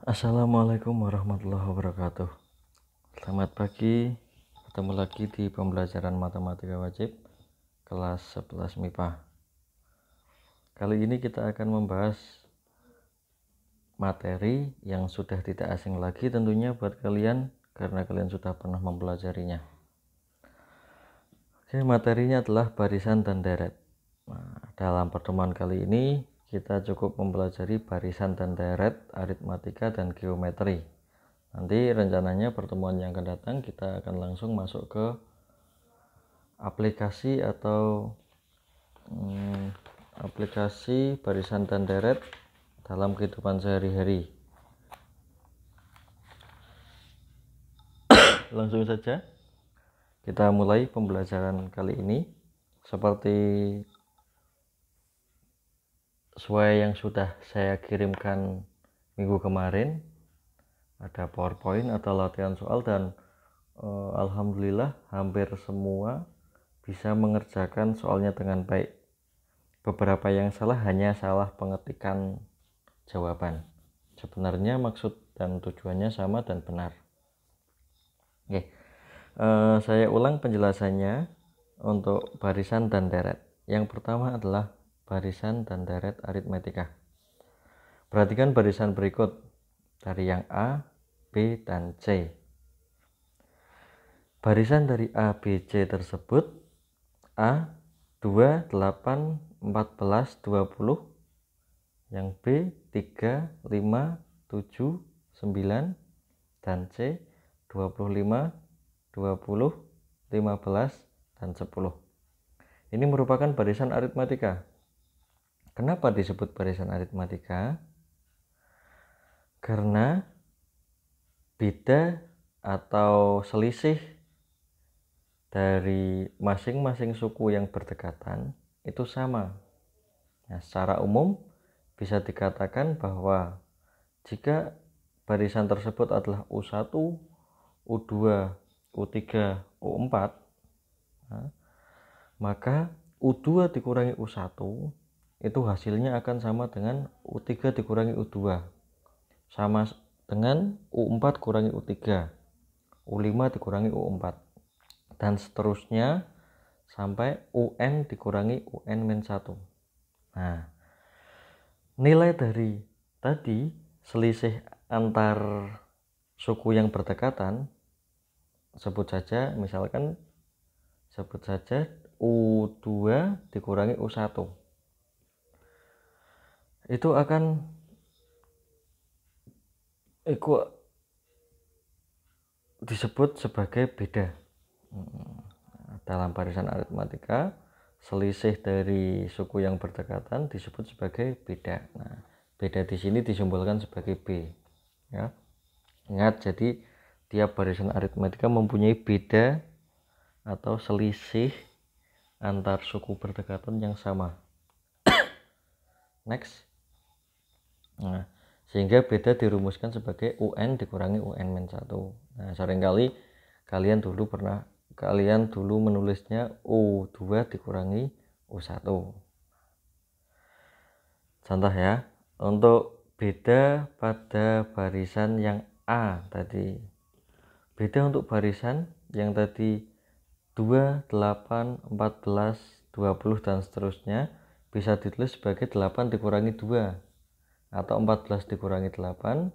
Assalamualaikum warahmatullahi wabarakatuh. Selamat pagi, ketemu lagi di pembelajaran matematika wajib kelas 11 MIPA. Kali ini kita akan membahas materi yang sudah tidak asing lagi tentunya buat kalian karena kalian sudah pernah mempelajarinya. Oke, materinya adalah barisan dan deret. Dalam pertemuan kali ini kita cukup mempelajari barisan dan deret, aritmatika dan geometri. Nanti rencananya pertemuan yang akan datang kita akan langsung masuk ke aplikasi atau aplikasi barisan dan deret dalam kehidupan sehari-hari. Langsung saja kita mulai pembelajaran kali ini. Seperti sesuai yang sudah saya kirimkan minggu kemarin, ada PowerPoint atau latihan soal dan alhamdulillah hampir semua bisa mengerjakan soalnya dengan baik. Beberapa yang salah hanya salah pengetikan jawaban. Sebenarnya maksud dan tujuannya sama dan benar. Oke, saya ulang penjelasannya untuk barisan dan deret. Yang pertama adalah barisan dan deret aritmatika. Perhatikan barisan berikut dari yang A, B, dan C. Barisan dari A, B, C tersebut A 2, 8, 14, 20, yang B 3, 5, 7, 9, dan C 25, 20, 15, dan 10. Ini merupakan barisan aritmatika. Kenapa disebut barisan aritmatika? Karena beda atau selisih dari masing-masing suku yang berdekatan itu sama. Nah, secara umum bisa dikatakan bahwa jika barisan tersebut adalah U1, U2, U3, U4, maka U2 dikurangi U1 itu hasilnya akan sama dengan U3 dikurangi U2, sama dengan U4 kurangi U3, U5 dikurangi U4, dan seterusnya sampai UN dikurangi UN-1. Nah, nilai dari tadi selisih antar suku yang berdekatan, sebut saja U2 dikurangi U1, itu akan disebut sebagai beda. Dalam barisan aritmatika, selisih dari suku yang berdekatan disebut sebagai beda. Nah, beda di sini disimbolkan sebagai B. Ya. Ingat, jadi tiap barisan aritmatika mempunyai beda atau selisih antar suku berdekatan yang sama. Next. Nah, sehingga beda dirumuskan sebagai UN dikurangi UN-1. Nah, seringkali kalian dulu menulisnya U2 dikurangi U1. Contoh ya, untuk beda pada barisan yang A tadi. Beda untuk barisan yang tadi 2, 8, 14, 20 dan seterusnya bisa ditulis sebagai 8 dikurangi 2 atau 14 dikurangi 8,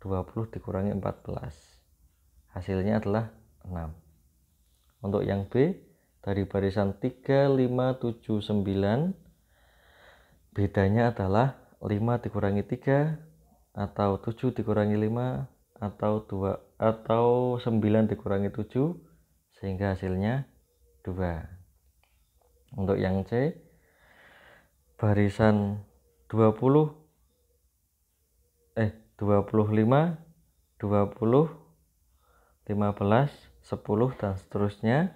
20 dikurangi 14. Hasilnya adalah 6. Untuk yang B, dari barisan 3, 5, 7, 9, bedanya adalah 5 dikurangi 3 atau 7 dikurangi 5 atau 9 dikurangi 7, sehingga hasilnya 2. Untuk yang C, barisan 25, 20, 15, 10 dan seterusnya,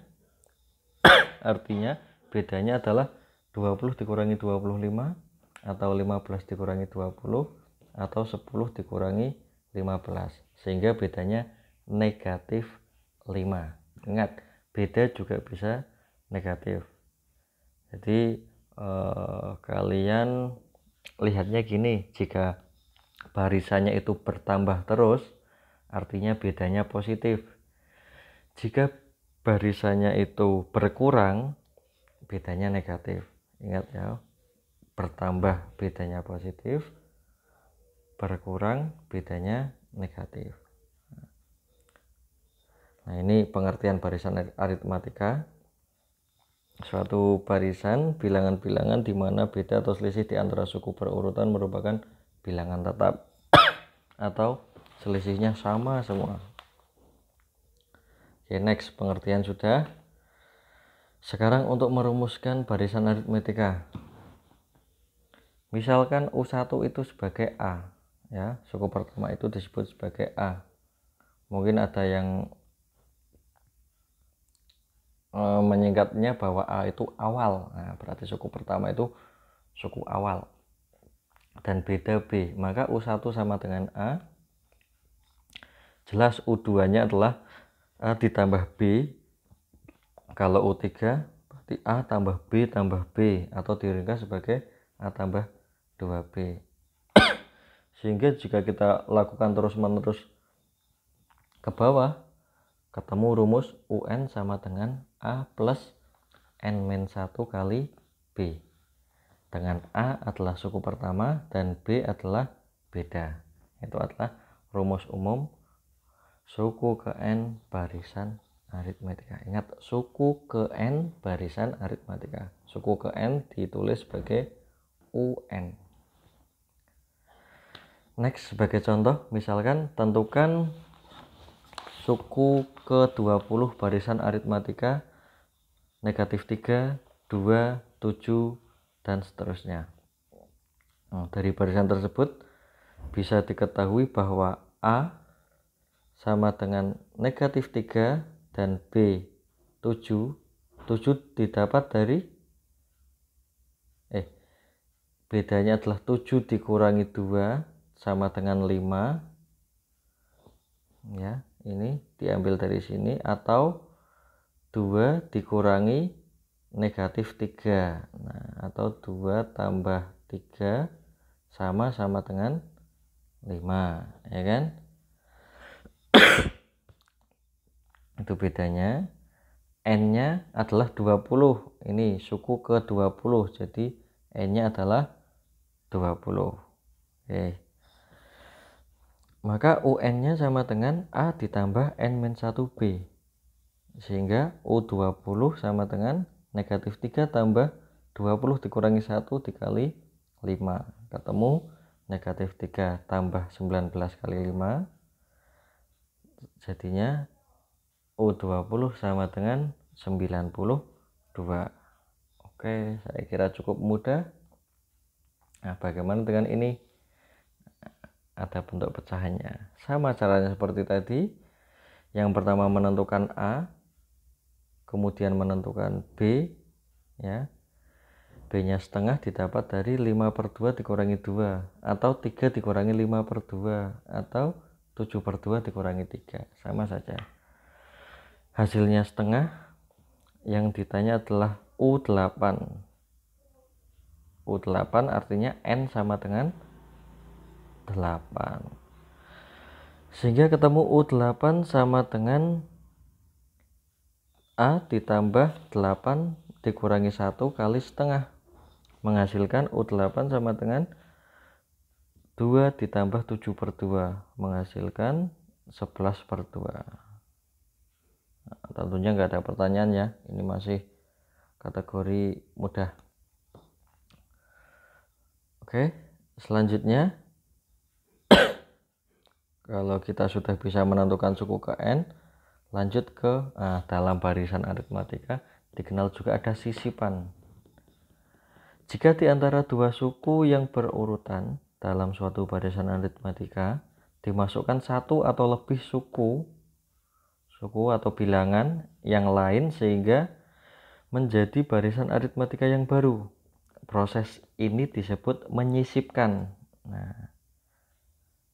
artinya bedanya adalah 20 dikurangi 25 atau 15 dikurangi 20 atau 10 dikurangi 15, sehingga bedanya negatif 5. Ingat, beda juga bisa negatif. Jadi kalian lihatnya gini, jika barisannya itu bertambah terus, artinya bedanya positif. Jika barisannya itu berkurang, bedanya negatif. Ingat ya, bertambah bedanya positif, berkurang bedanya negatif. Nah, ini pengertian barisan aritmatika. Suatu barisan bilangan-bilangan di mana beda atau selisih di antara suku berurutan merupakan bilangan tetap atau selisihnya sama semua. Oke, next, pengertian sudah. Sekarang untuk merumuskan barisan aritmatika. Misalkan U1 itu sebagai A, ya, suku pertama itu disebut sebagai A. Mungkin ada yang menyingkatnya bahwa A itu awal. Nah, berarti suku pertama itu suku awal. Dan beda B, maka U1 sama dengan A. Jelas U2-nya adalah A ditambah B. Kalau U3 berarti A tambah B tambah B, atau diringkas sebagai A tambah 2B. Sehingga jika kita lakukan terus-menerus ke bawah, ketemu rumus UN sama dengan A plus N-1 kali B, dengan A adalah suku pertama dan B adalah beda. Itu adalah rumus umum suku ke N barisan aritmatika. Ingat, suku ke N barisan aritmatika. Suku ke N ditulis sebagai UN. Next, sebagai contoh, misalkan tentukan suku ke-20 barisan aritmatika negatif 3, 2, 7, dan seterusnya. Nah, dari barisan tersebut bisa diketahui bahwa A sama dengan negatif 3 dan B 7. 7 didapat dari bedanya adalah 7 dikurangi 2 sama dengan 5. Ya, ini diambil dari sini, atau 2 dikurangi negatif 3. Nah, atau 2 tambah 3 sama dengan 5, ya kan? Itu bedanya. N-nya adalah 20. Ini suku ke 20, jadi N-nya adalah 20. Oke. Maka UN-nya sama dengan A ditambah N-1B. Sehingga U20 sama dengan negatif 3 tambah 20 dikurangi 1 dikali 5. Ketemu negatif 3 tambah 19 kali 5. Jadinya U20 sama dengan 92. Oke, saya kira cukup mudah. Nah, bagaimana dengan ini? Ada bentuk pecahannya. Sama caranya seperti tadi. Yang pertama menentukan A, kemudian menentukan B, ya. B-nya setengah didapat dari 5/2 dikurangi 2, atau 3 dikurangi 5/2, atau 7/2 dikurangi 3. Sama saja. Hasilnya setengah. Yang ditanya adalah U8. U8 artinya N sama dengan 8. Sehingga ketemu U8 sama dengan A ditambah 8 dikurangi 1 kali setengah, menghasilkan U8 sama dengan 2 ditambah 7/2, menghasilkan 11/2. Nah, tentunya nggak ada pertanyaan ya, ini masih kategori mudah. Oke, selanjutnya kalau kita sudah bisa menentukan suku ke N, lanjut ke dalam barisan aritmatika dikenal juga ada sisipan. Jika di antara dua suku yang berurutan dalam suatu barisan aritmatika dimasukkan satu atau lebih suku atau bilangan yang lain sehingga menjadi barisan aritmatika yang baru, proses ini disebut menyisipkan. Nah,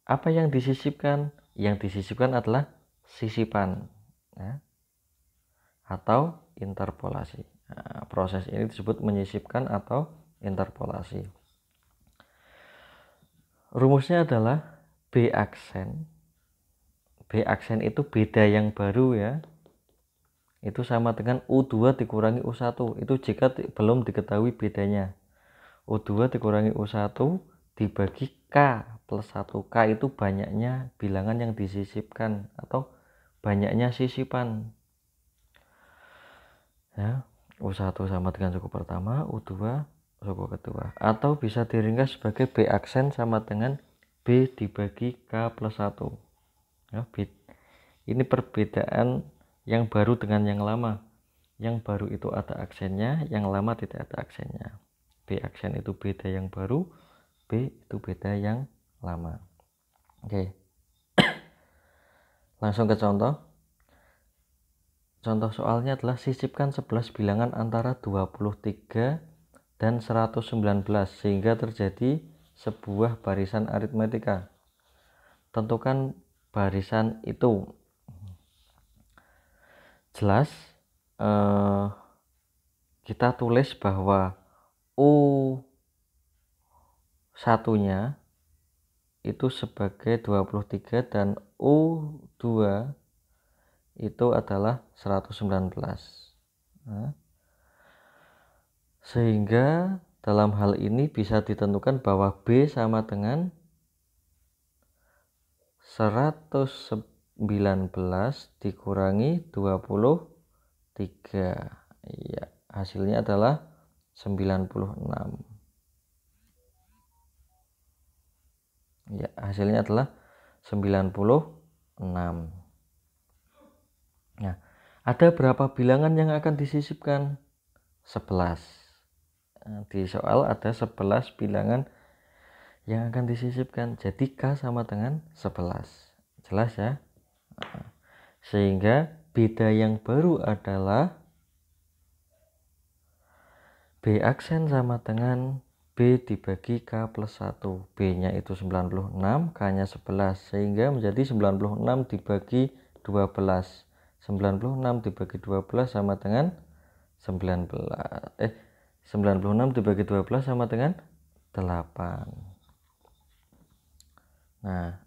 apa yang disisipkan? Yang disisipkan adalah sisipan, ya, atau interpolasi. Nah, proses ini disebut menyisipkan atau interpolasi. Rumusnya adalah B aksen. B aksen itu beda yang baru ya. Itu sama dengan U2 dikurangi U1. Itu jika belum diketahui bedanya. U2 dikurangi U1 dibagi K plus 1. K itu banyaknya bilangan yang disisipkan atau banyaknya sisipan. Ya, U1 sama dengan suku pertama, U2 suku kedua. Atau bisa diringkas sebagai B aksen sama dengan B dibagi K plus 1. Ya, ini perbedaan yang baru dengan yang lama. Yang baru itu ada aksennya, yang lama tidak ada aksennya. B aksen itu beda yang baru, B itu beda yang lama. Oke. Langsung ke contoh. Contoh soalnya adalah sisipkan 11 bilangan antara 23 dan 119 sehingga terjadi sebuah barisan aritmetika. Tentukan barisan itu. Jelas kita tulis bahwa U1-nya itu sebagai 23 dan U2 itu adalah 119. Nah, sehingga dalam hal ini bisa ditentukan bahwa B sama dengan 119 dikurangi 23. Ya, hasilnya adalah 96. Ya, hasilnya adalah 96. Nah, ada berapa bilangan yang akan disisipkan? 11. Nah, di soal ada 11 bilangan yang akan disisipkan. Jadi K sama dengan 11. Jelas ya? Sehingga beda yang baru adalah B aksen sama dengan B dibagi K plus 1. B-nya itu 96, K-nya 11. Sehingga menjadi 96 dibagi 12. 96 dibagi 12 sama dengan 96 dibagi 12 sama dengan 8. Nah,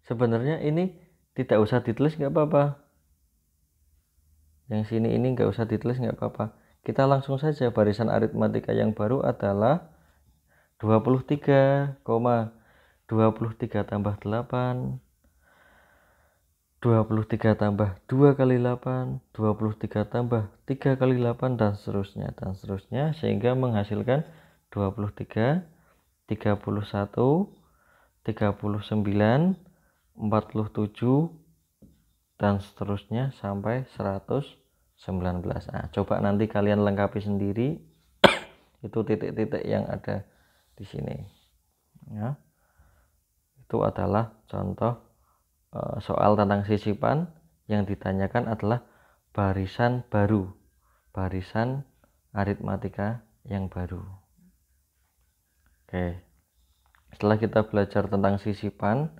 sebenarnya ini tidak usah ditulis nggak apa-apa. Yang sini ini nggak usah ditulis nggak apa-apa. Kita langsung saja barisan aritmatika yang baru adalah 23, 23 tambah 8, 23 tambah 2 kali 8, 23 tambah 3 kali 8, dan seterusnya, sehingga menghasilkan 23, 31, 39, 47, dan seterusnya sampai 119. Nah, coba nanti kalian lengkapi sendiri itu titik-titik yang ada di sini. Ya. Itu adalah contoh soal tentang sisipan. Yang ditanyakan adalah barisan baru, barisan aritmatika yang baru. Oke, setelah kita belajar tentang sisipan,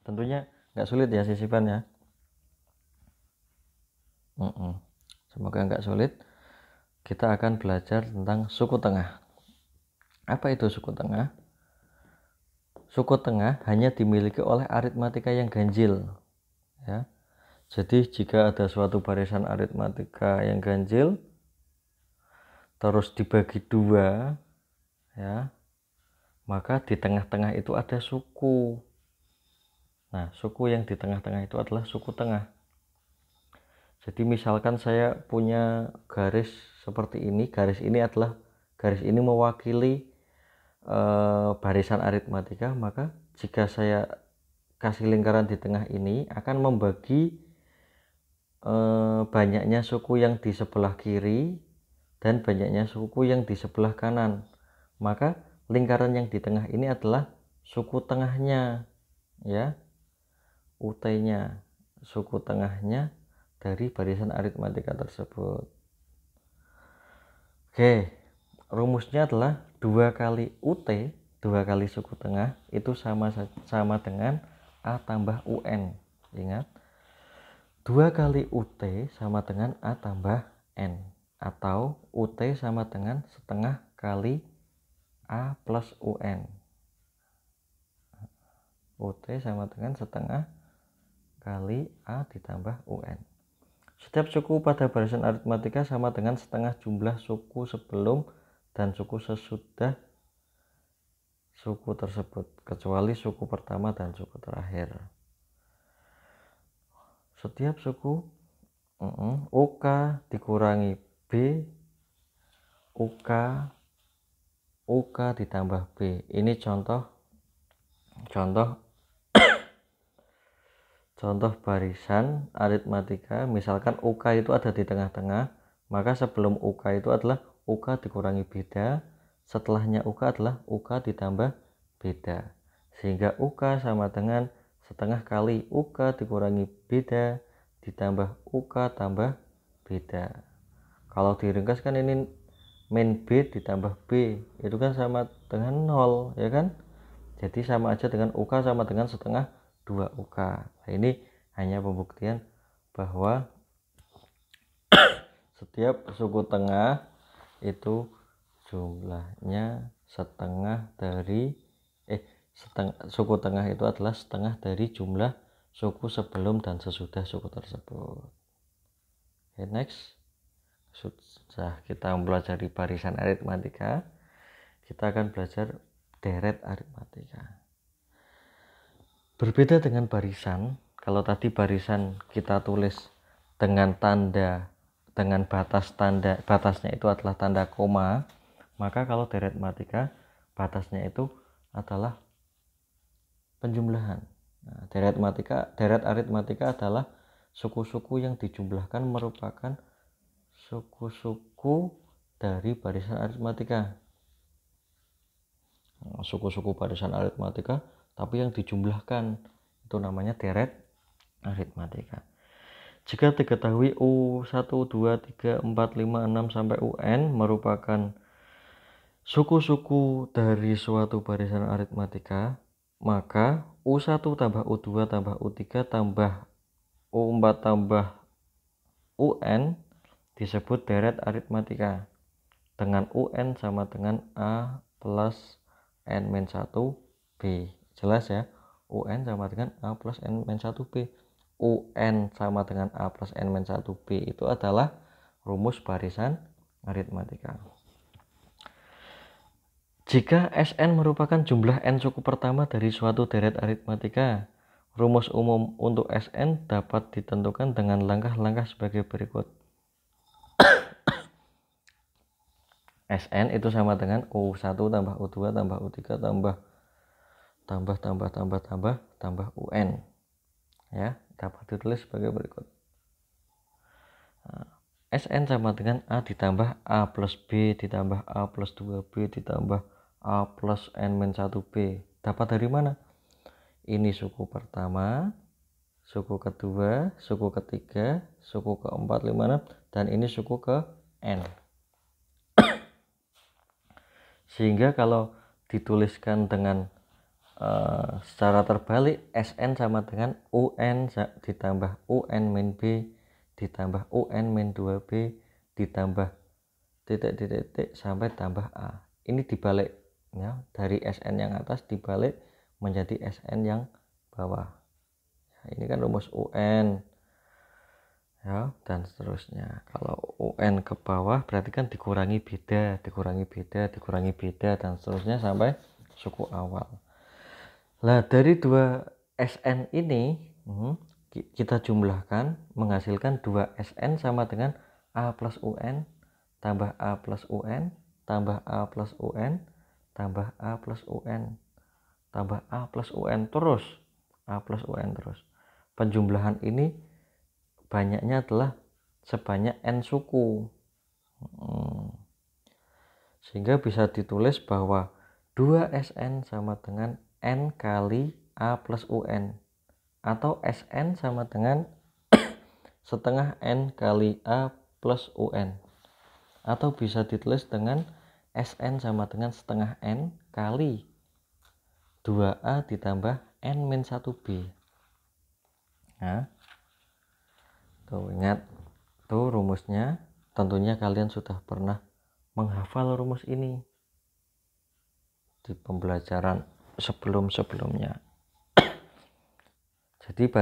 tentunya nggak sulit ya sisipannya. Semoga nggak sulit. Kita akan belajar tentang suku tengah. Apa itu suku tengah? Suku tengah hanya dimiliki oleh aritmatika yang ganjil. Ya. Jadi jika ada suatu barisan aritmatika yang ganjil, terus dibagi 2, ya, maka di tengah-tengah itu ada suku. Nah, suku yang di tengah-tengah itu adalah suku tengah. Jadi misalkan saya punya garis seperti ini, garis ini mewakili barisan aritmatika, maka jika saya kasih lingkaran di tengah ini akan membagi banyaknya suku yang di sebelah kiri dan banyaknya suku yang di sebelah kanan. Maka lingkaran yang di tengah ini adalah suku tengahnya, ya, UT-nya, suku tengahnya dari barisan aritmatika tersebut. Oke, rumusnya adalah 2 kali UT, 2 kali suku tengah itu sama dengan A tambah UN. Ingat, 2 kali UT sama dengan A tambah N, atau UT sama dengan setengah kali A plus UN. UT sama dengan setengah kali A ditambah UN. Setiap suku pada barisan aritmatika sama dengan setengah jumlah suku sebelum dan suku sesudah suku tersebut, kecuali suku pertama dan suku terakhir. Setiap suku UK dikurangi B, UK ditambah B. Ini contoh barisan aritmatika. Misalkan UK itu ada di tengah-tengah, maka sebelum UK itu adalah UK dikurangi beda, setelahnya UK adalah UK ditambah beda, sehingga UK sama dengan setengah kali UK dikurangi beda ditambah UK tambah beda. Kalau diringkas kan ini min B ditambah B, itu kan sama dengan 0, ya kan? Jadi sama aja dengan UK sama dengan setengah 2 UK. Nah, ini hanya pembuktian bahwa setiap suku tengah itu jumlahnya setengah dari suku tengah itu adalah setengah dari jumlah suku sebelum dan sesudah suku tersebut. Okay, next. Sudah kita mempelajari barisan aritmatika, kita akan belajar deret aritmatika. Berbeda dengan barisan, kalau tadi barisan kita tulis dengan batasnya itu adalah tanda koma, maka kalau deret aritmatika batasnya itu adalah penjumlahan. Nah, deret aritmatika adalah suku-suku yang dijumlahkan merupakan suku-suku dari barisan aritmatika. Nah, suku-suku barisan aritmatika tapi yang dijumlahkan itu namanya deret aritmatika. Jika diketahui U1, 2, 3, 4, 5, 6 sampai UN merupakan suku-suku dari suatu barisan aritmatika, maka U1 tambah U2 tambah U3 tambah U4 tambah UN disebut deret aritmatika, dengan UN sama dengan A plus N-1 B. Jelas ya, UN sama dengan A plus N-1 B. UN sama dengan A plus N-1 B itu adalah rumus barisan aritmatika. Jika SN merupakan jumlah N suku pertama dari suatu deret aritmatika, rumus umum untuk SN dapat ditentukan dengan langkah-langkah sebagai berikut. SN itu sama dengan U1 tambah U2 tambah U3 tambah UN. Ya, dapat ditulis sebagai berikut. SN sama dengan A ditambah A plus B ditambah A plus 2B ditambah A plus N-1B. Dapat dari mana? Ini suku pertama, suku kedua, suku ketiga, suku keempat, 5, 6, dan ini suku ke N. Sehingga kalau dituliskan dengan secara terbalik, SN sama dengan UN ditambah UN min B ditambah UN min 2B ditambah titik sampai tambah A. Ini dibalik ya, dari SN yang atas dibalik menjadi SN yang bawah. Ini kan rumus UN ya, dan seterusnya. Kalau UN ke bawah berarti kan dikurangi beda dan seterusnya sampai suku awal. Nah, dari dua SN ini kita jumlahkan menghasilkan 2 SN sama dengan A plus UN tambah A plus UN tambah A plus UN tambah A plus UN tambah A plus UN terus A plus UN terus. Penjumlahan ini banyaknya adalah sebanyak N suku, sehingga bisa ditulis bahwa 2 SN sama dengan N kali A plus UN, atau SN sama dengan setengah N kali A plus UN, atau bisa ditulis dengan SN sama dengan setengah N kali 2A ditambah N-1B. Nah, tuh ingat tuh rumusnya. Tentunya kalian sudah pernah menghafal rumus ini. di pembelajaran sebelum-sebelumnya. Jadi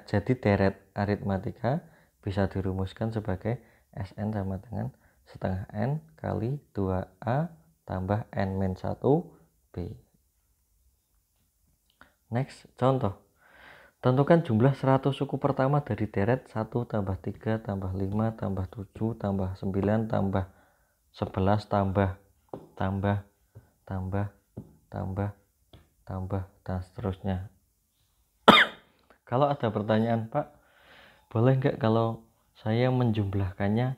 jadi deret aritmatika bisa dirumuskan sebagai Sn sama dengan setengah N kali 2A tambah N-1B. Next, contoh. Tentukan jumlah 100 suku pertama dari deret 1 tambah 3 tambah 5 tambah 7 tambah 9 tambah 11 tambah dan seterusnya. Kalau ada pertanyaan, Pak, boleh nggak kalau saya menjumlahkannya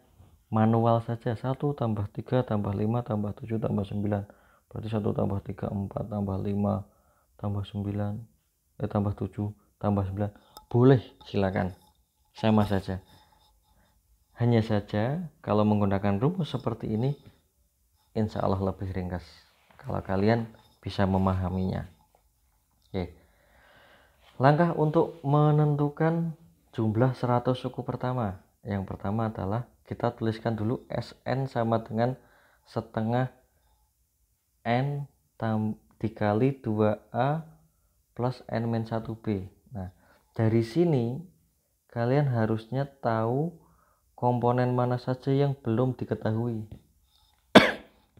manual saja? 1 tambah 3 tambah 5 tambah 7 tambah 9. Berarti 1 tambah 3 4 tambah 5 tambah 9 tambah 7 tambah 9. Boleh, silakan. Sama saja. Hanya saja kalau menggunakan rumus seperti ini insya Allah lebih ringkas kalau kalian bisa memahaminya. Oke. Langkah untuk menentukan jumlah 100 suku pertama. Yang pertama adalah kita tuliskan dulu Sn sama dengan setengah N dikali 2A plus N-1B. Nah, dari sini kalian harusnya tahu komponen mana saja yang belum diketahui.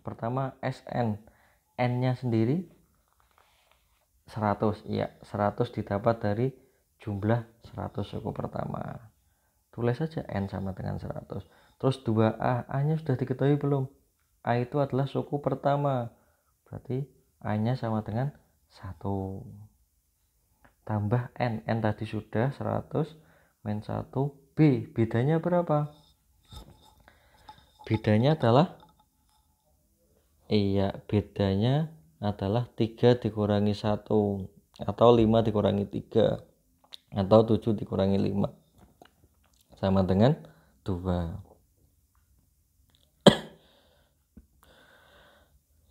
Pertama Sn, N-nya sendiri 100, ya 100 didapat dari jumlah 100 suku pertama. Tulis saja N sama dengan 100. Terus 2A, A-nya sudah diketahui belum? A itu adalah suku pertama, berarti A-nya sama dengan 1. Tambah N, N tadi sudah 100 min 1 B, bedanya berapa? Bedanya adalah bedanya adalah 3 dikurangi 1 atau 5 dikurangi 3 atau 7 dikurangi 5 sama dengan 2.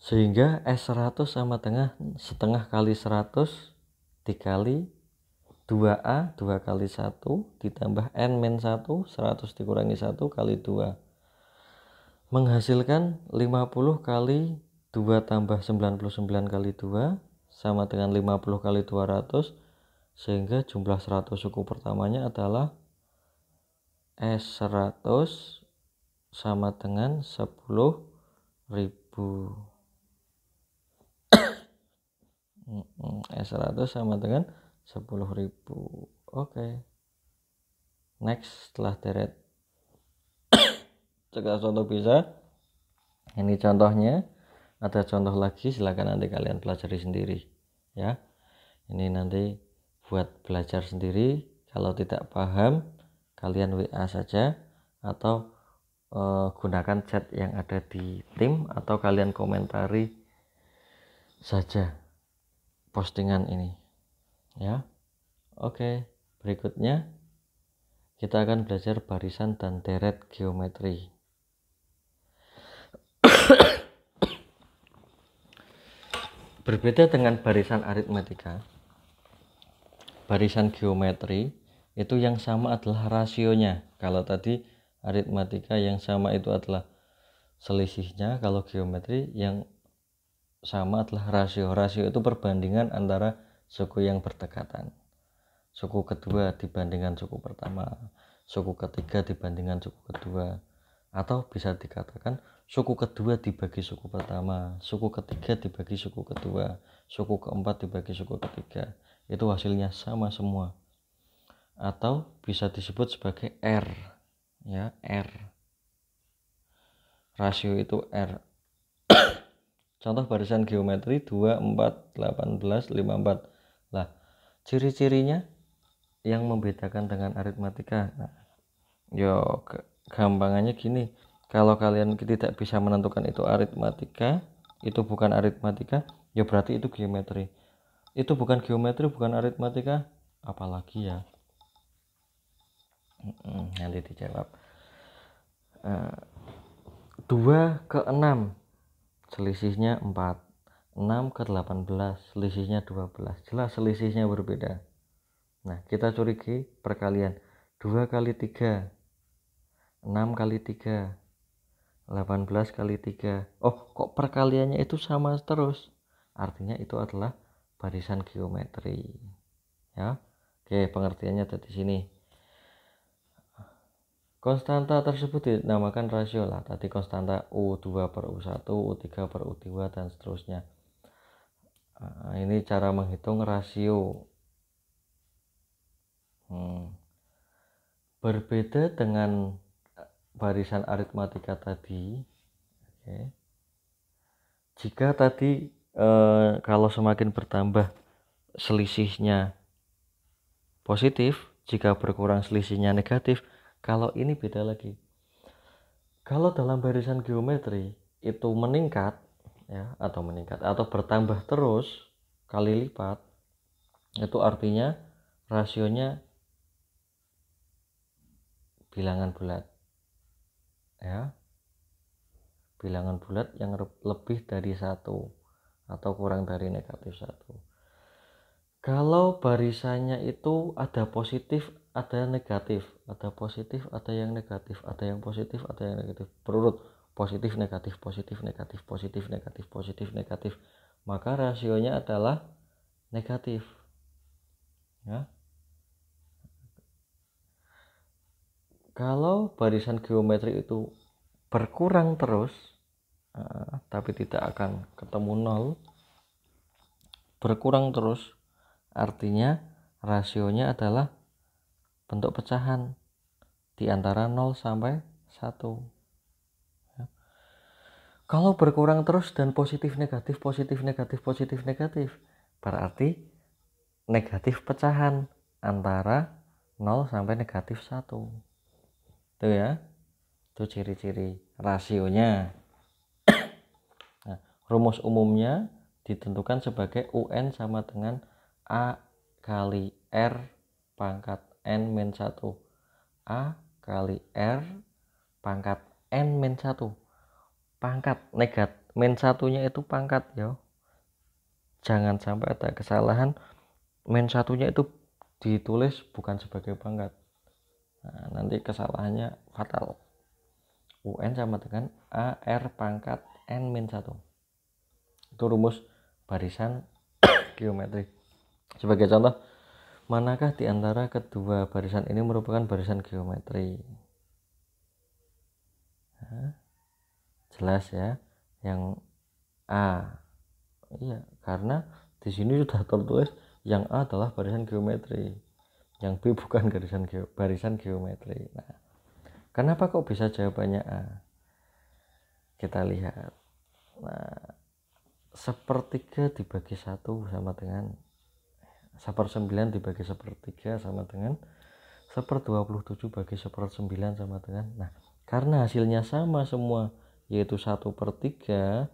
Sehingga S100 sama dengan setengah kali 100 dikali 2A 2 kali 1 ditambah N-1 100 dikurangi 1 kali 2 menghasilkan 50 kali 2 tambah 99 kali 2 sama dengan 50 kali 200, sehingga jumlah 100 suku pertamanya adalah S100 sama dengan 10.000. S100 sama dengan 10.000. Oke. Next, setelah deret segala contoh bisa. Ini contohnya. Ada contoh lagi, silakan nanti kalian pelajari sendiri ya. Ini nanti buat belajar sendiri. Kalau tidak paham kalian WA saja atau gunakan chat yang ada di tim, atau kalian komentari saja postingan ini ya. Oke, berikutnya kita akan belajar barisan dan deret geometri. Berbeda dengan barisan aritmatika, barisan geometri itu yang sama adalah rasionya. Kalau tadi aritmatika yang sama itu adalah selisihnya, kalau geometri yang sama adalah rasio. Rasio itu perbandingan antara suku yang berdekatan. Suku kedua dibandingkan suku pertama, suku ketiga dibandingkan suku kedua, atau bisa dikatakan suku kedua dibagi suku pertama, suku ketiga dibagi suku kedua, suku keempat dibagi suku ketiga. Itu hasilnya sama semua. Atau bisa disebut sebagai R ya, R. Rasio itu R. Contoh barisan geometri 2, 4, 18, 54. Lah, ciri-cirinya yang membedakan dengan aritmatika. Nah, gampangannya gini. Kalau kalian tidak bisa menentukan itu aritmatika, itu bukan aritmatika, ya berarti itu geometri. Itu bukan geometri, bukan aritmatika, apalagi ya? Nanti dijawab. 2 ke 6 selisihnya 4, 6 ke 18 selisihnya 12. Jelas selisihnya berbeda. Nah, kita curigai perkalian. 2 kali 3, 6 kali 3, 18 kali 3. Oh, kok perkaliannya itu sama terus? Artinya itu adalah barisan geometri. Ya. Oke, pengertiannya ada di sini. Konstanta tersebut dinamakan rasio lah. Tadi konstanta U2 per U1, U3 per U2 dan seterusnya. Nah, ini cara menghitung rasio. Berbeda dengan barisan aritmatika tadi. Oke. Jika tadi kalau semakin bertambah selisihnya positif, jika berkurang selisihnya negatif. Kalau ini beda lagi. Kalau dalam barisan geometri itu meningkat ya, atau bertambah terus kali lipat, itu artinya rasionya bilangan bulat. Ya. Bilangan bulat yang lebih dari 1 atau kurang dari negatif 1. Kalau barisannya itu ada positif, ada negatif, ada positif, ada yang negatif, ada yang positif, ada yang negatif, berurut positif, negatif, positif, negatif, positif, negatif, positif, negatif, maka rasionya adalah negatif. Ya. Kalau barisan geometri itu berkurang terus, tapi tidak akan ketemu 0, berkurang terus, artinya rasionya adalah bentuk pecahan di antara 0 sampai 1. Ya. Kalau berkurang terus dan positif negatif positif negatif positif negatif, berarti negatif pecahan antara 0 sampai negatif 1. Itu ya. Itu ciri-ciri rasionya. Nah, rumus umumnya ditentukan sebagai UN sama dengan A kali R pangkat N min 1. A kali R pangkat N min 1. Pangkat min 1-nya itu pangkat ya. Jangan sampai ada kesalahan min 1-nya itu ditulis bukan sebagai pangkat. Nah, nanti kesalahannya fatal. UN sama dengan AR pangkat N min 1. Itu rumus barisan geometri. Sebagai contoh, manakah di antara kedua barisan ini merupakan barisan geometri? Nah, jelas ya, yang A. Iya, karena di sini sudah tertulis yang A adalah barisan geometri, yang B bukan barisan geometri. Nah, kenapa kok bisa jawabannya A? Kita lihat. Nah, sepertiga dibagi 1 sama dengan 1/9 dibagi 1/3 sama dengan 1/27 bagi 1/9 sama dengan, nah karena hasilnya sama semua yaitu 1/3,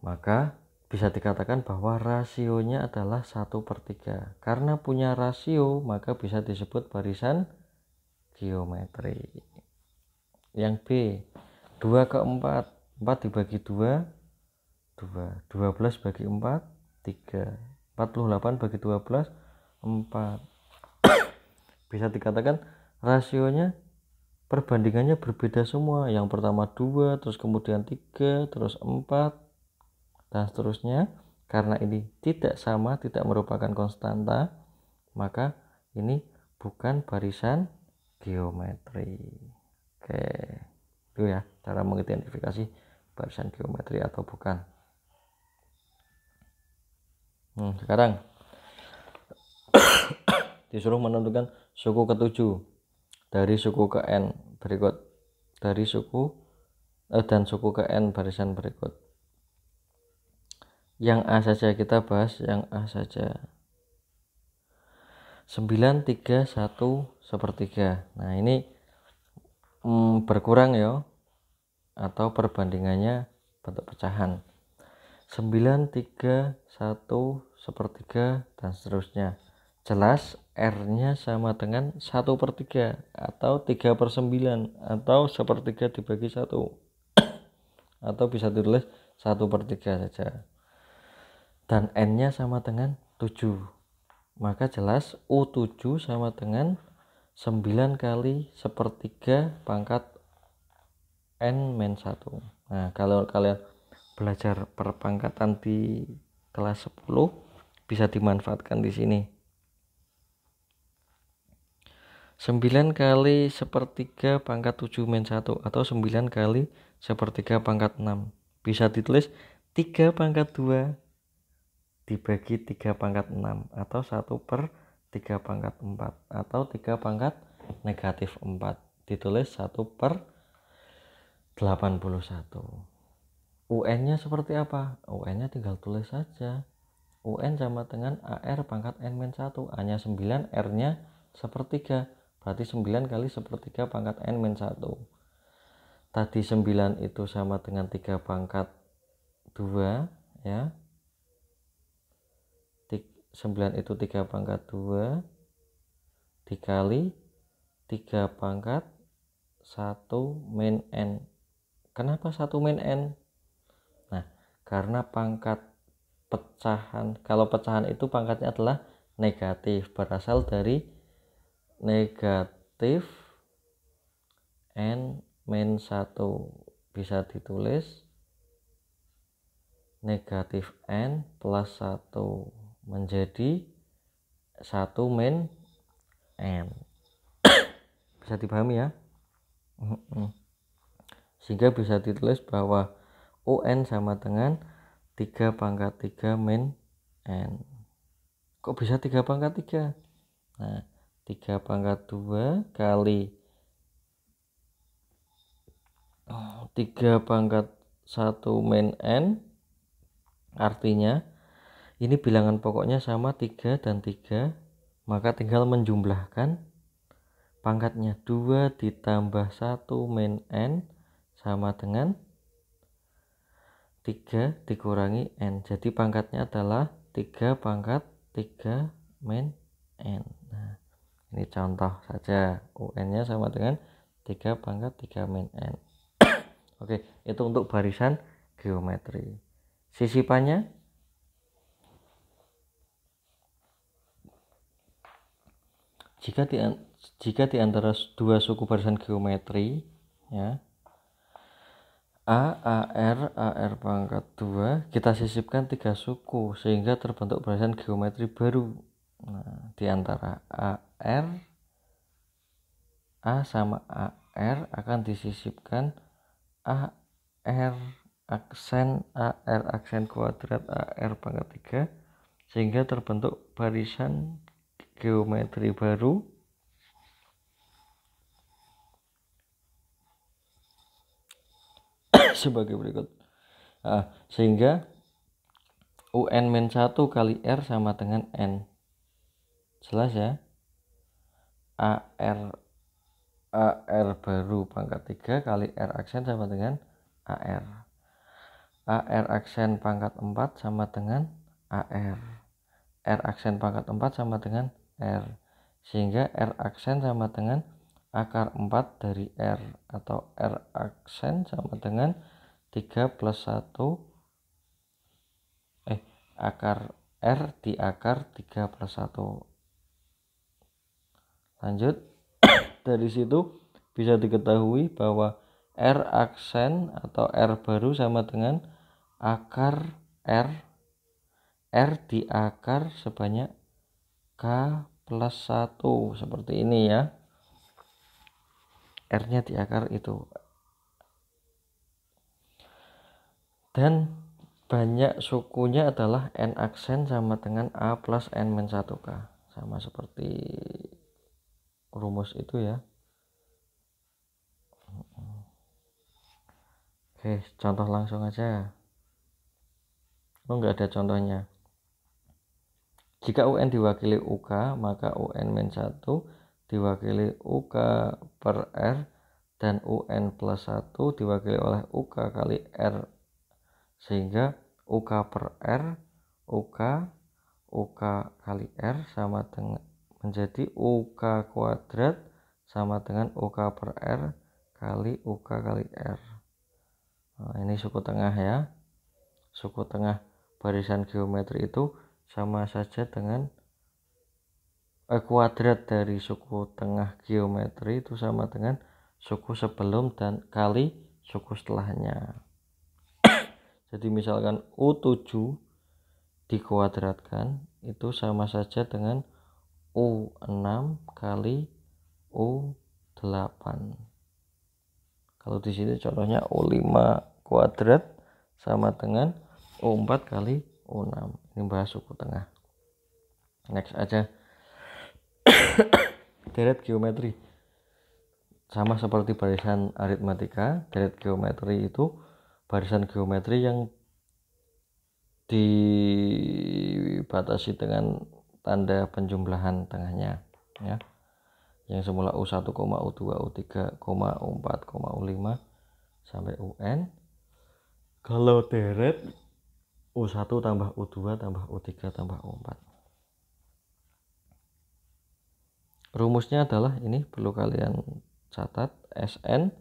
maka bisa dikatakan bahwa rasionya adalah 1/3. Karena punya rasio maka bisa disebut barisan geometri. Yang B, 2/4, 4 dibagi 2 2, 12 bagi 4 3, 48 bagi 12 4. Bisa dikatakan rasionya perbandingannya berbeda semua. Yang pertama 2, terus kemudian 3, terus 4 dan seterusnya. Karena ini tidak sama, tidak merupakan konstanta, maka ini bukan barisan geometri. Oke, itu ya cara mengidentifikasi barisan geometri atau bukan. Sekarang disuruh menentukan suku ke-7 dari suku ke N berikut, dari suku dan suku ke N barisan berikut. Yang A saja kita bahas, yang A saja. 9, 3, 1, 1/3. Nah ini berkurang ya, atau perbandingannya bentuk pecahan. 9, 3, 1, 1/3 dan seterusnya. Jelas R-nya sama dengan 1/3 atau 3/9 atau 1/3 dibagi 1 atau bisa ditulis 1/3 saja. Dan N-nya sama dengan 7, maka jelas U7 sama dengan 9 kali 1/3 pangkat N-1. Nah, kalau kalian belajar perpangkatan di kelas 10 bisa dimanfaatkan di sini. 9 kali sepertiga pangkat 7 min 1 atau 9 kali sepertiga pangkat 6. Bisa ditulis 3 pangkat 2 dibagi 3 pangkat 6 atau 1 per 3 pangkat 4 atau 3 pangkat negatif 4. Ditulis 1 per 81. UN-nya seperti apa? UN-nya tinggal tulis saja. UN sama dengan AR pangkat N-1. A-nya 9, R-nya sepertiga. Berarti 9 kali sepertiga pangkat N-1. Tadi 9 itu sama dengan 3 pangkat 2 ya. 9 itu 3 pangkat 2 dikali 3 pangkat 1 min N. Kenapa 1 min N? Nah, karena pangkat pecahan, kalau pecahan itu pangkatnya adalah negatif, berasal dari negatif N-1. Bisa ditulis negatif N plus 1 menjadi 1 min N. Bisa dipahami ya? Sehingga bisa ditulis bahwa UN sama dengan 3 pangkat 3 min N. Kok bisa 3 pangkat 3? Nah, 3 pangkat 2 kali 3 pangkat 1 min N, artinya ini bilangan pokoknya sama 3 dan 3, maka tinggal menjumlahkan pangkatnya. 2 ditambah 1 min N sama dengan 3 dikurangi N. Jadi pangkatnya adalah 3 pangkat 3 min N. Nah, ini contoh saja. UN-nya sama dengan 3 pangkat 3 min N. Oke, itu untuk barisan geometri. Sisipannya jika di antara dua suku barisan geometri ya, AR pangkat 2 kita sisipkan 3 suku sehingga terbentuk barisan geometri baru. Nah, di antara A sama AR akan disisipkan AR aksen kuadrat AR pangkat 3 sehingga terbentuk barisan geometri baru sebagai berikut. Sehingga UN-1 kali R sama dengan N. Jelas ya? AR baru pangkat 3 kali R aksen sama dengan AR. AR aksen pangkat 4 sama dengan AR. R aksen pangkat 4 sama dengan R. Sehingga R aksen sama dengan akar 4 dari R, atau R aksen sama dengan 3 plus 1 akar R di akar 3 plus 1. Lanjut. Dari situ bisa diketahui bahwa R aksen atau R baru sama dengan akar R di akar sebanyak K plus 1, seperti ini ya. R nya di akar itu. Dan banyak sukunya adalah N aksen sama dengan A plus N-1K, sama seperti rumus itu ya. Oke, contoh langsung aja. Enggak ada contohnya. Jika UN diwakili UK, maka UN-1 diwakili UK per R dan UN plus 1 diwakili oleh UK kali R, sehingga UK per R, UK kali R sama dengan menjadi UK kuadrat sama dengan UK per R kali UK kali R. Nah, ini suku tengah ya. Suku tengah barisan geometri itu sama saja dengan kuadrat dari suku tengah geometri itu sama dengan suku sebelum dan kali suku setelahnya. Jadi misalkan U7 dikuadratkan itu sama saja dengan U6 kali U8. Kalau di sini contohnya U5 kuadrat sama dengan U4 kali U6. Ini bahas suku tengah. Next aja. Deret geometri. Sama seperti barisan aritmatika, deret geometri itu barisan geometri yang dibatasi dengan tanda penjumlahan tengahnya, ya. Yang semula U1, U2, U3, U4, U5 sampai UN. Kalau deret U1 tambah U2 tambah U3 tambah U4. Rumusnya adalah ini, perlu kalian catat. SN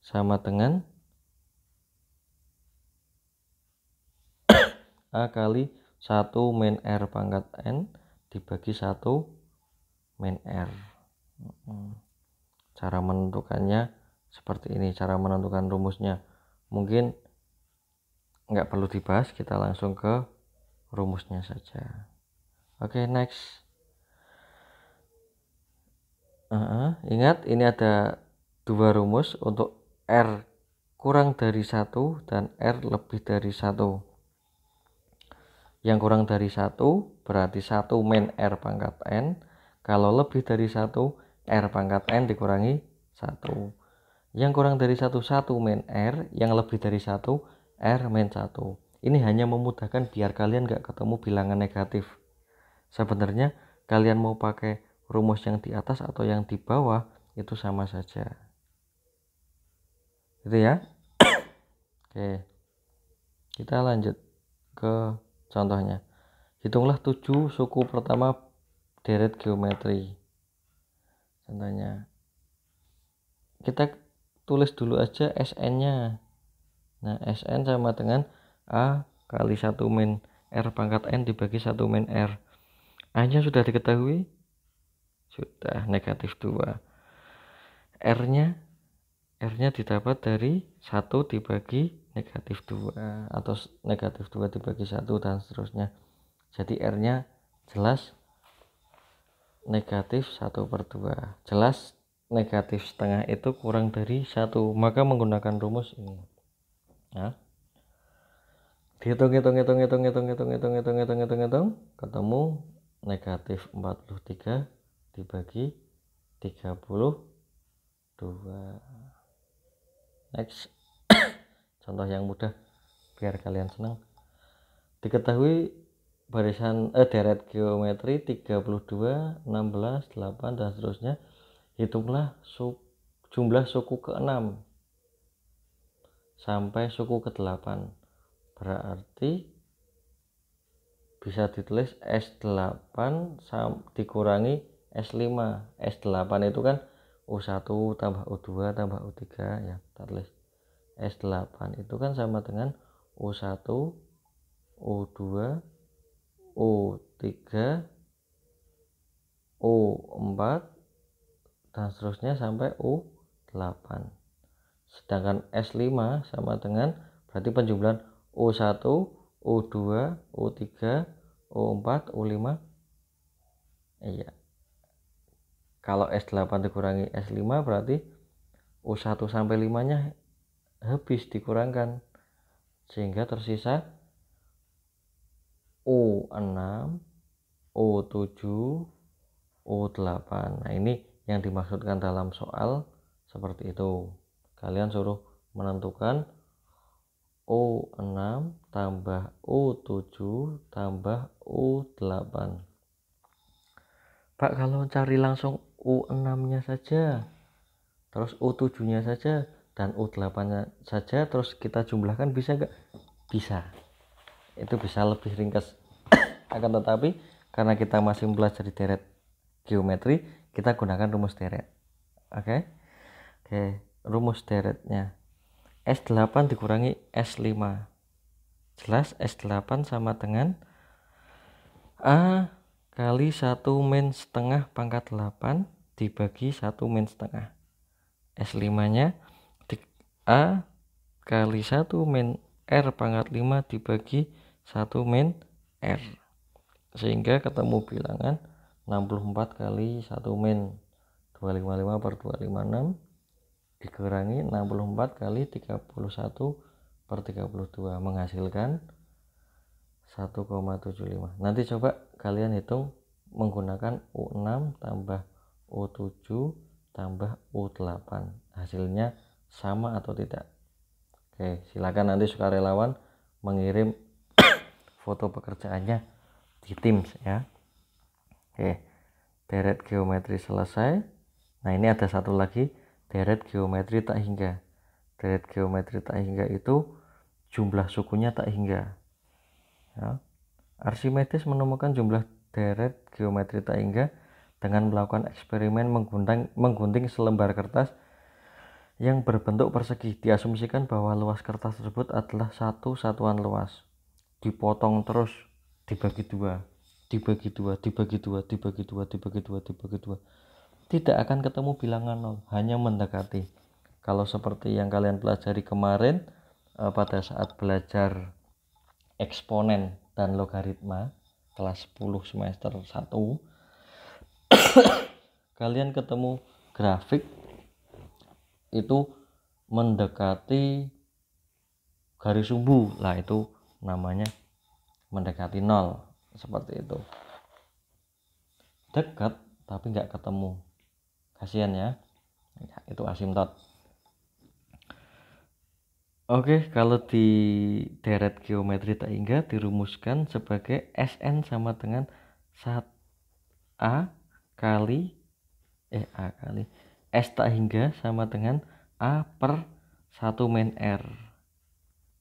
sama dengan A kali 1 min R pangkat N dibagi 1 min R. Cara menentukannya seperti ini, cara menentukan rumusnya. Mungkin nggak perlu dibahas, kita langsung ke rumusnya saja. Oke, next. Ingat, ini ada dua rumus untuk R kurang dari 1 dan R lebih dari 1. Yang kurang dari 1 berarti 1 min R pangkat N. Kalau lebih dari 1, R pangkat N dikurangi 1. Yang kurang dari 1, 1 min R. Yang lebih dari 1, R min 1. Ini hanya memudahkan biar kalian gak ketemu bilangan negatif. Sebenarnya kalian mau pakai rumus yang di atas atau yang di bawah itu sama saja. Gitu ya. Oke. Kita lanjut ke contohnya. Hitunglah 7 suku pertama deret geometri. Contohnya. Kita tulis dulu aja SN-nya. Nah, SN sama dengan A kali 1 min R pangkat N dibagi 1 min R. A-nya sudah diketahui? Sudah, negatif 2. R-nya didapat dari 1 dibagi negatif 2 atau negatif 2 dibagi 1 dan seterusnya. Jadi R-nya jelas negatif 1/2. Jelas negatif setengah itu kurang dari 1, maka menggunakan rumus ini. Nah, dihitung, ketemu negatif 43 dibagi 32. Next. Contoh yang mudah biar kalian senang. Diketahui barisan deret geometri 32, 16, 8 dan seterusnya. Hitunglah jumlah suku ke-6 sampai suku ke-8. Berarti bisa ditulis S8 dikurangi S5. S8 itu kan U1 tambah U2 tambah U3, ya. Kita tulis S8 itu kan sama dengan U1, U2, U3, U4 dan seterusnya sampai U8. Sedangkan S5 sama dengan berarti penjumlahan U1, U2, U3, U4, U5. Iya. Kalau S8 dikurangi S5 berarti U1 sampai 5-nya habis dikurangkan. Sehingga tersisa U6, U7, U8. Nah, ini yang dimaksudkan dalam soal seperti itu. Kalian suruh menentukan U6 tambah U7 tambah U8. Pak, kalau cari langsung U6-nya saja, terus U7-nya saja, dan U8-nya saja, terus kita jumlahkan, bisa nggak? Bisa. Itu bisa lebih ringkas. Akan tetapi, karena kita masih mempelajari deret geometri, kita gunakan rumus deret. Oke, rumus deretnya. S8 dikurangi S5. Jelas S8 sama dengan A kali 1 min setengah pangkat 8 dibagi 1 min setengah. S5 nya A kali 1 min R pangkat 5 dibagi 1 min R, sehingga ketemu bilangan 64 kali 1 min 255 per 256 dikurangi 64 kali 31 per 32 menghasilkan 1,75. Nanti coba kalian hitung menggunakan U6 tambah U7 tambah U8, hasilnya sama atau tidak. Oke, silakan nanti sukarelawan mengirim foto pekerjaannya di Teams ya. Oke, deret geometri selesai. Nah, ini ada satu lagi, deret geometri tak hingga. Deret geometri tak hingga itu jumlah sukunya tak hingga ya. Archimedes menemukan jumlah deret geometri tak hingga dengan melakukan eksperimen menggunting selembar kertas yang berbentuk persegi. Diasumsikan bahwa luas kertas tersebut adalah satu satuan luas. Dipotong terus, dibagi dua, dibagi dua, dibagi dua, dibagi dua, dibagi dua, dibagi dua. Tidak akan ketemu bilangan 0, hanya mendekati. Kalau seperti yang kalian pelajari kemarin pada saat belajar eksponen dan logaritma kelas 10 semester 1, kalian ketemu grafik itu mendekati garis sumbu, lah itu namanya mendekati 0, seperti itu. Dekat tapi nggak ketemu, kasihan ya, itu asimtot. Oke, kalau di deret geometri tak hingga dirumuskan sebagai Sn sama dengan A kali S tak hingga sama dengan A per 1 min R,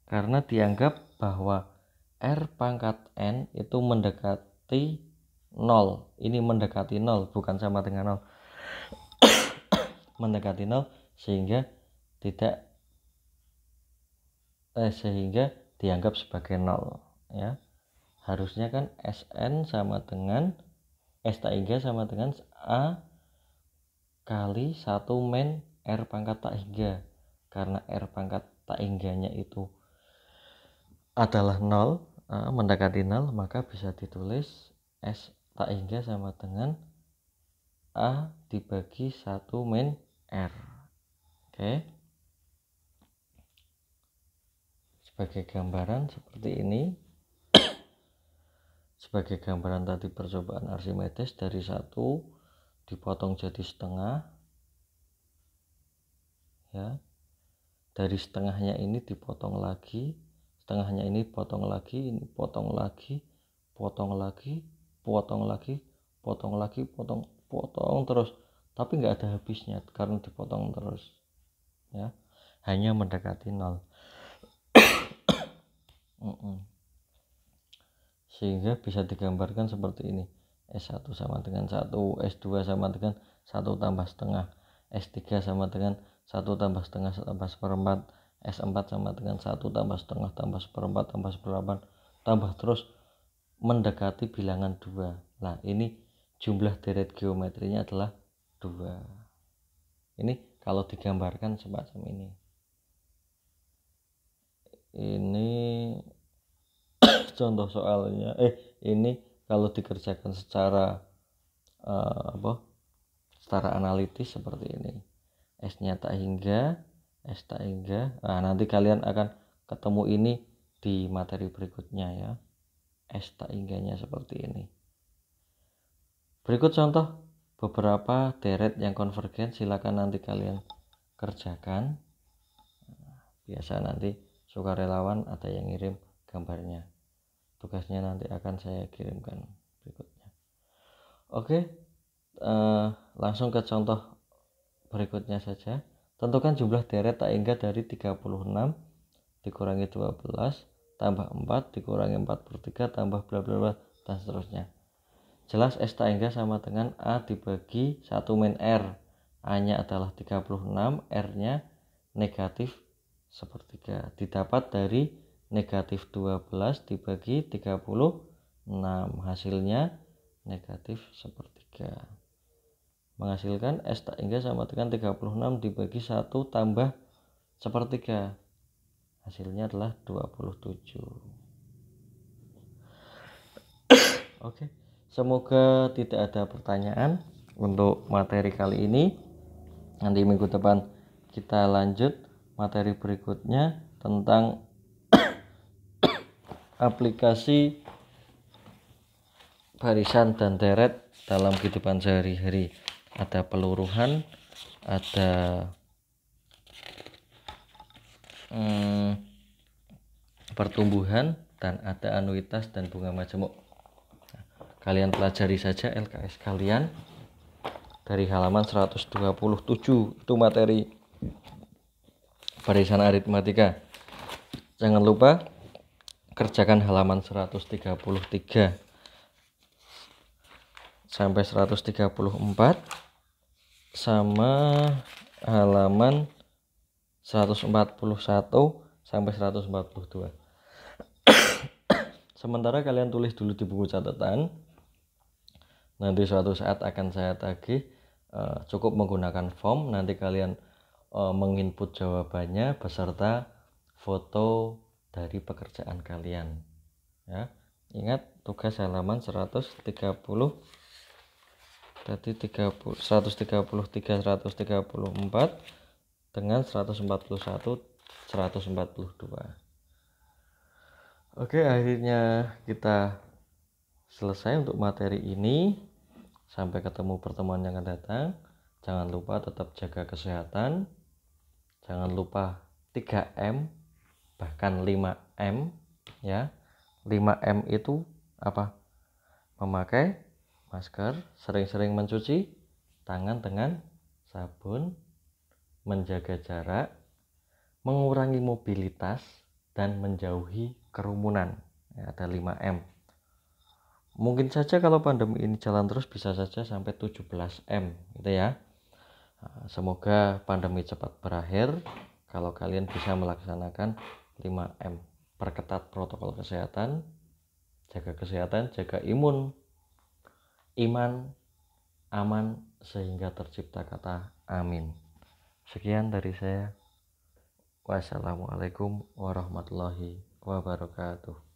karena dianggap bahwa R pangkat N itu mendekati 0. Ini mendekati 0, bukan sama dengan 0. Mendekati 0 sehingga dianggap sebagai 0 ya. Harusnya kan Sn sama dengan S tak hingga sama dengan A kali 1 min R pangkat tak hingga. Karena R pangkat tak hingganya itu adalah 0, mendekati 0, maka bisa ditulis S tak hingga sama dengan A dibagi 1 min R. Oke. Sebagai gambaran seperti ini. Sebagai gambaran tadi percobaan Archimedes, dari 1 dipotong jadi setengah ya. Dari setengahnya ini dipotong lagi, setengahnya ini potong lagi, ini potong lagi, potong lagi, potong lagi, potong lagi, potong terus, tapi nggak ada habisnya karena dipotong terus ya, hanya mendekati 0. Sehingga bisa digambarkan seperti ini. S1 sama dengan 1, S2 sama dengan 1 tambah setengah, S3 sama dengan 1 tambah setengah tambah seperempat, S4 sama dengan 1 tambah setengah tambah seperempat tambah seperempat, tambah terus mendekati bilangan 2. Nah, ini jumlah deret geometrinya adalah 2. Ini kalau digambarkan semacam ini. Ini contoh soalnya. Ini kalau dikerjakan secara secara analitis seperti ini. S-nya tak hingga, S tak hingga. Nah, nanti kalian akan ketemu ini di materi berikutnya ya. S tak hingganya seperti ini. Berikut contoh beberapa deret yang konvergen, silakan nanti kalian kerjakan. Biasa nanti sukarelawan ada yang ngirim gambarnya. Tugasnya nanti akan saya kirimkan berikutnya. Oke, langsung ke contoh berikutnya saja. Tentukan jumlah deret tak hingga dari 36 dikurangi 12 tambah 4 dikurangi 4/3 tambah bla bla bla dan seterusnya. Jelas S tak hingga sama dengan A dibagi 1 min R. A-nya adalah 36, R-nya negatif sepertiga. Didapat dari negatif 12 dibagi 36, hasilnya negatif sepertiga. Menghasilkan S tak hingga sama dengan 36 dibagi 1 tambah sepertiga. hasilnya adalah 27. Oke, semoga tidak ada pertanyaan untuk materi kali ini. Nanti minggu depan kita lanjut materi berikutnya tentang aplikasi barisan dan deret dalam kehidupan sehari-hari. Ada peluruhan, ada pertumbuhan, dan ada anuitas dan bunga majemuk. Kalian pelajari saja LKS kalian dari halaman 127. Itu materi barisan aritmatika. Jangan lupa kerjakan halaman 133 sampai 134 sama halaman 141 sampai 142. Sementara kalian tulis dulu di buku catatan. Nanti suatu saat akan saya tagih, cukup menggunakan form. Nanti kalian menginput jawabannya beserta foto dari pekerjaan kalian. Ya, ingat tugas halaman 130 tadi 133 134 dengan 141 142. Oke, akhirnya kita selesai untuk materi ini. Sampai ketemu pertemuan yang akan datang. Jangan lupa tetap jaga kesehatan. Jangan lupa 3M bahkan 5M ya. 5M itu apa? Memakai masker, sering-sering mencuci tangan dengan sabun, menjaga jarak, mengurangi mobilitas, dan menjauhi kerumunan. Ya, ada 5M. Mungkin saja kalau pandemi ini jalan terus bisa saja sampai 17M gitu ya. Semoga pandemi cepat berakhir. Kalau kalian bisa melaksanakan 5M, perketat protokol kesehatan, jaga imun, iman, aman, sehingga tercipta kata amin. Sekian dari saya. Wassalamualaikum warahmatullahi wabarakatuh.